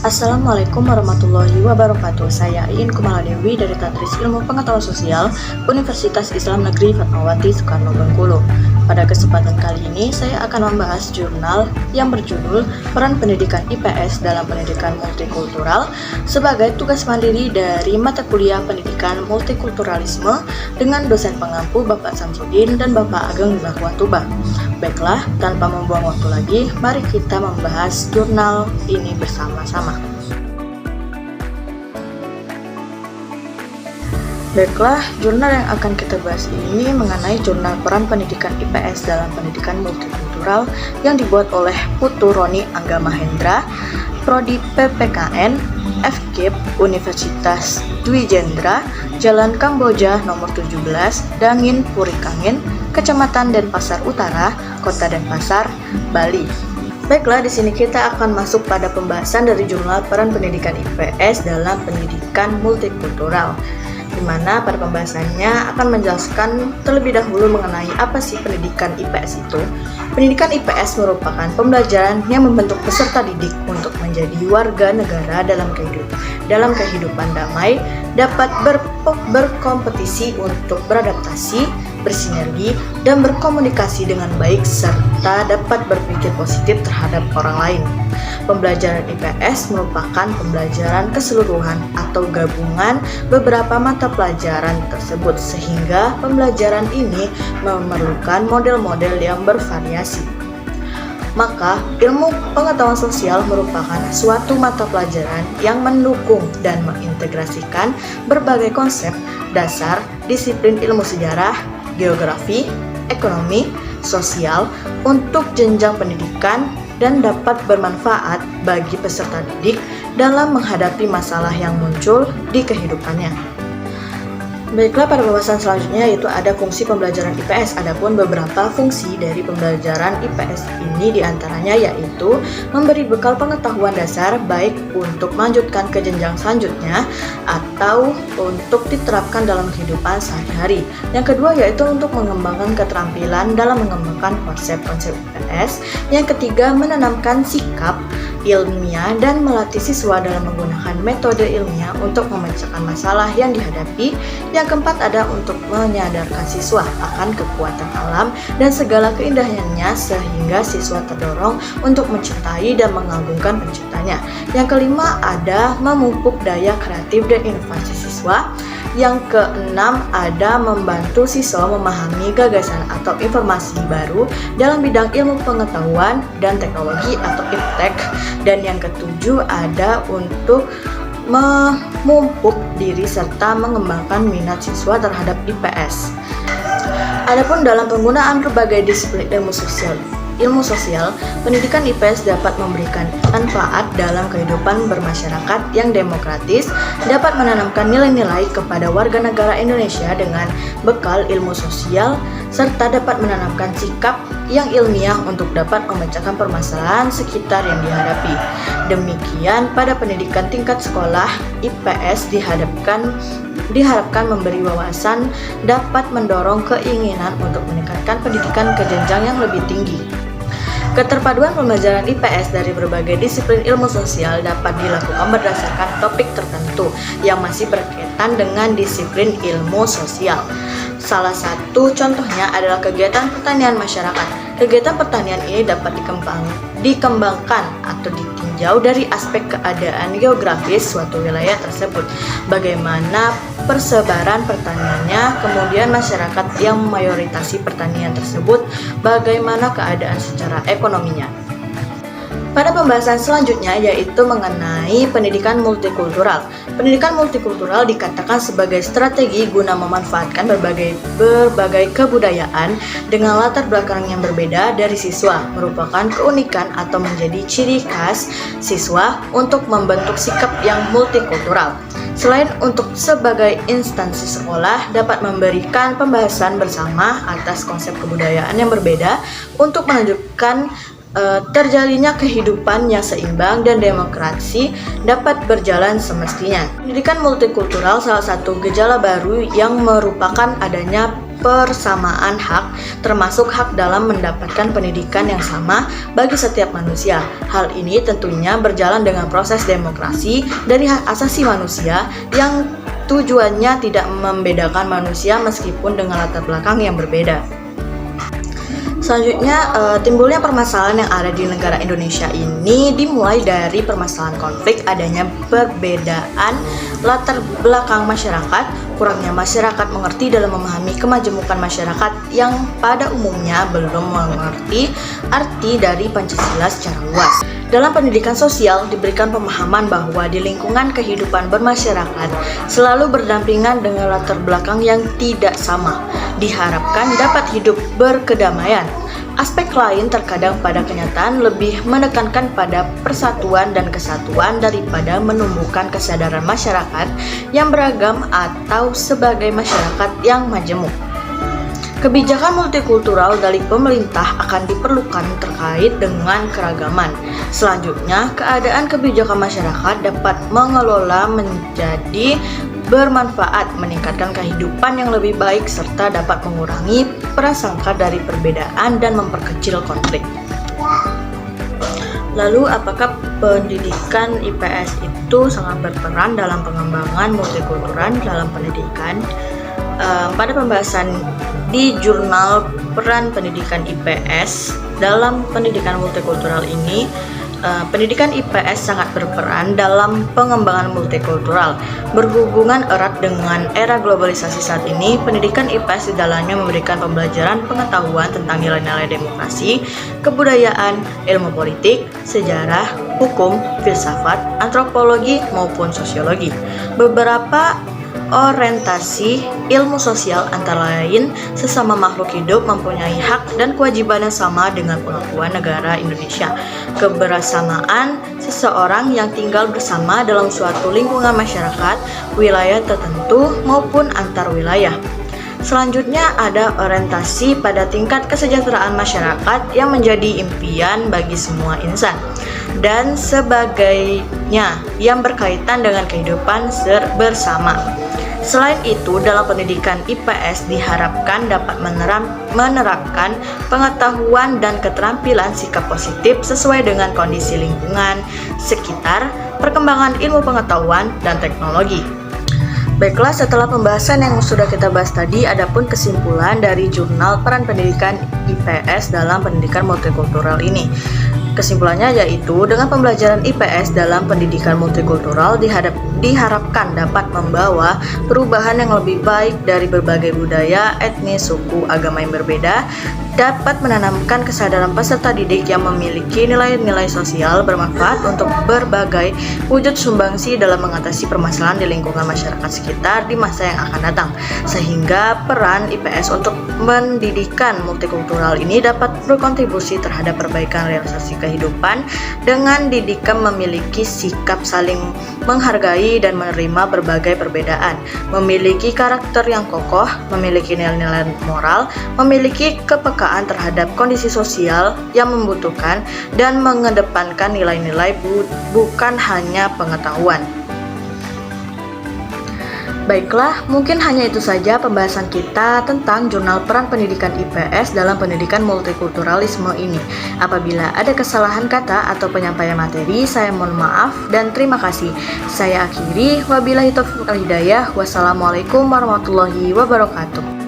Assalamualaikum warahmatullahi wabarakatuh. Saya Iin Kumaladewi dari Tadris Ilmu Pengetahuan Sosial Universitas Islam Negeri Fatmawati Soekarno Bengkulu. Pada kesempatan kali ini saya akan membahas jurnal yang berjudul Peran Pendidikan IPS dalam Pendidikan Multikultural sebagai tugas mandiri dari mata kuliah Pendidikan Multikulturalisme dengan dosen pengampu Bapak Samsudin dan Bapak Ageng Zahwatubah. Baiklah, tanpa membuang waktu lagi, mari kita membahas jurnal ini bersama-sama. Baiklah, jurnal yang akan kita bahas ini mengenai jurnal peran pendidikan IPS dalam pendidikan multikultural yang dibuat oleh Putu Roni Angga Mahendra, Prodi PPKN, FKIP Universitas Dwi Jendra, Jalan Kamboja nomor 17, Dangin Puri Kangin, Kecamatan Denpasar Utara, Kota Denpasar, Bali. Baiklah, di sini kita akan masuk pada pembahasan dari jurnal peran pendidikan IPS dalam pendidikan multikultural, di mana pada pembahasannya akan menjelaskan terlebih dahulu mengenai apa sih pendidikan IPS itu. Pendidikan IPS merupakan pembelajaran yang membentuk peserta didik untuk menjadi warga negara dalam kehidupan damai, dapat berkompetisi untuk beradaptasi, bersinergi, dan berkomunikasi dengan baik, serta dapat berpikir positif terhadap orang lain. Pembelajaran IPS merupakan pembelajaran keseluruhan atau gabungan beberapa mata pelajaran tersebut, sehingga pembelajaran ini memerlukan model-model yang bervariasi. Maka, ilmu pengetahuan sosial merupakan suatu mata pelajaran yang mendukung dan mengintegrasikan berbagai konsep dasar disiplin ilmu sejarah, geografi, ekonomi, sosial untuk jenjang pendidikan dan dapat bermanfaat bagi peserta didik dalam menghadapi masalah yang muncul di kehidupannya. Baiklah, pada pembahasan selanjutnya yaitu ada fungsi pembelajaran IPS. Adapun beberapa fungsi dari pembelajaran IPS ini diantaranya yaitu memberi bekal pengetahuan dasar baik untuk melanjutkan ke jenjang selanjutnya atau untuk diterapkan dalam kehidupan sehari-hari. Yang kedua yaitu untuk mengembangkan keterampilan dalam mengembangkan konsep-konsep IPS. Yang ketiga, menanamkan sikap ilmiah dan melatih siswa dalam menggunakan metode ilmiah untuk memecahkan masalah yang dihadapi. Yang keempat ada untuk menyadarkan siswa akan kekuatan alam dan segala keindahannya sehingga siswa terdorong untuk mencintai dan mengagungkan penciptanya. Yang kelima ada memupuk daya kreatif dan inovasi siswa. Yang keenam ada membantu siswa memahami gagasan atau informasi baru dalam bidang ilmu pengetahuan dan teknologi atau IPTEK. Dan yang ketujuh ada untuk memupuk diri serta mengembangkan minat siswa terhadap IPS. Adapun dalam penggunaan berbagai disiplin ilmu sosial, pendidikan IPS dapat memberikan manfaat dalam kehidupan bermasyarakat yang demokratis, dapat menanamkan nilai-nilai kepada warga negara Indonesia dengan bekal ilmu sosial, serta dapat menanamkan sikap yang ilmiah untuk dapat memecahkan permasalahan sekitar yang dihadapi. Demikian pada pendidikan tingkat sekolah, IPS diharapkan memberi wawasan, dapat mendorong keinginan untuk meningkatkan pendidikan ke jenjang yang lebih tinggi. Keterpaduan pembelajaran IPS dari berbagai disiplin ilmu sosial dapat dilakukan berdasarkan topik tertentu yang masih berkaitan dengan disiplin ilmu sosial. Salah satu contohnya adalah kegiatan pertanian masyarakat. Kegiatan pertanian ini dapat dikembangkan atau ditinjau dari aspek keadaan geografis suatu wilayah tersebut, bagaimana persebaran pertaniannya, kemudian masyarakat yang mayoritasi pertanian tersebut, bagaimana keadaan secara ekonominya. Pada pembahasan selanjutnya yaitu mengenai pendidikan multikultural. Pendidikan multikultural dikatakan sebagai strategi guna memanfaatkan berbagai kebudayaan dengan latar belakang yang berbeda dari siswa, merupakan keunikan atau menjadi ciri khas siswa untuk membentuk sikap yang multikultural. Selain untuk sebagai instansi sekolah dapat memberikan pembahasan bersama atas konsep kebudayaan yang berbeda untuk menunjukkan terjalinnya kehidupan yang seimbang dan demokrasi dapat berjalan semestinya. Pendidikan multikultural salah satu gejala baru yang merupakan adanya persamaan hak, termasuk hak dalam mendapatkan pendidikan yang sama bagi setiap manusia. Hal ini tentunya berjalan dengan proses demokrasi dari hak asasi manusia yang tujuannya tidak membedakan manusia meskipun dengan latar belakang yang berbeda. Selanjutnya, timbulnya permasalahan yang ada di negara Indonesia ini dimulai dari permasalahan konflik adanya perbedaan latar belakang masyarakat, kurangnya masyarakat mengerti dalam memahami kemajemukan masyarakat yang pada umumnya belum mengerti arti dari Pancasila secara luas. Dalam pendidikan sosial diberikan pemahaman bahwa di lingkungan kehidupan bermasyarakat selalu berdampingan dengan latar belakang yang tidak sama. Diharapkan dapat hidup berkedamaian. Aspek lain terkadang pada kenyataan lebih menekankan pada persatuan dan kesatuan daripada menumbuhkan kesadaran masyarakat yang beragam atau sebagai masyarakat yang majemuk. Kebijakan multikultural dari pemerintah akan diperlukan terkait dengan keragaman. Selanjutnya, keadaan kebijakan masyarakat dapat mengelola menjadi bermanfaat, meningkatkan kehidupan yang lebih baik, serta dapat mengurangi prasangka dari perbedaan dan memperkecil konflik. Lalu, apakah pendidikan IPS itu sangat berperan dalam pengembangan multikultural dalam pendidikan? Pada pembahasan di jurnal peran pendidikan IPS dalam pendidikan multikultural ini, pendidikan IPS sangat berperan dalam pengembangan multikultural. Berhubungan erat dengan era globalisasi saat ini, pendidikan IPS di dalamnya memberikan pembelajaran pengetahuan tentang nilai-nilai demokrasi, kebudayaan, ilmu politik, sejarah, hukum, filsafat, antropologi, maupun sosiologi. Beberapa orientasi ilmu sosial antara lain sesama makhluk hidup mempunyai hak dan kewajiban yang sama dengan pengakuan negara Indonesia, kebersamaan seseorang yang tinggal bersama dalam suatu lingkungan masyarakat, wilayah tertentu maupun antar wilayah. Selanjutnya ada orientasi pada tingkat kesejahteraan masyarakat yang menjadi impian bagi semua insan dan sebagainya yang berkaitan dengan kehidupan bersama. Selain itu, dalam pendidikan IPS diharapkan dapat menerapkan pengetahuan dan keterampilan sikap positif sesuai dengan kondisi lingkungan sekitar, perkembangan ilmu pengetahuan, dan teknologi. Baiklah, setelah pembahasan yang sudah kita bahas tadi, adapun kesimpulan dari jurnal peran pendidikan IPS dalam pendidikan multikultural ini. Kesimpulannya yaitu, dengan pembelajaran IPS dalam pendidikan multikultural diharapkan dapat membawa perubahan yang lebih baik dari berbagai budaya, etnis, suku, agama yang berbeda, dapat menanamkan kesadaran peserta didik yang memiliki nilai-nilai sosial bermanfaat untuk berbagai wujud sumbangsi dalam mengatasi permasalahan di lingkungan masyarakat sekitar di masa yang akan datang, sehingga peran IPS untuk pendidikan multikultural ini dapat berkontribusi terhadap perbaikan realisasi kehidupan dengan didikan memiliki sikap saling menghargai dan menerima berbagai perbedaan, memiliki karakter yang kokoh, memiliki nilai-nilai moral, memiliki kepekaan terhadap kondisi sosial yang membutuhkan, dan mengedepankan nilai-nilai bukan hanya pengetahuan. Baiklah, mungkin hanya itu saja pembahasan kita tentang jurnal peran pendidikan IPS dalam pendidikan multikulturalisme ini. Apabila ada kesalahan kata atau penyampaian materi, saya mohon maaf dan terima kasih. Saya akhiri, wabillahi taufiq wal hidayah. Wassalamualaikum warahmatullahi wabarakatuh.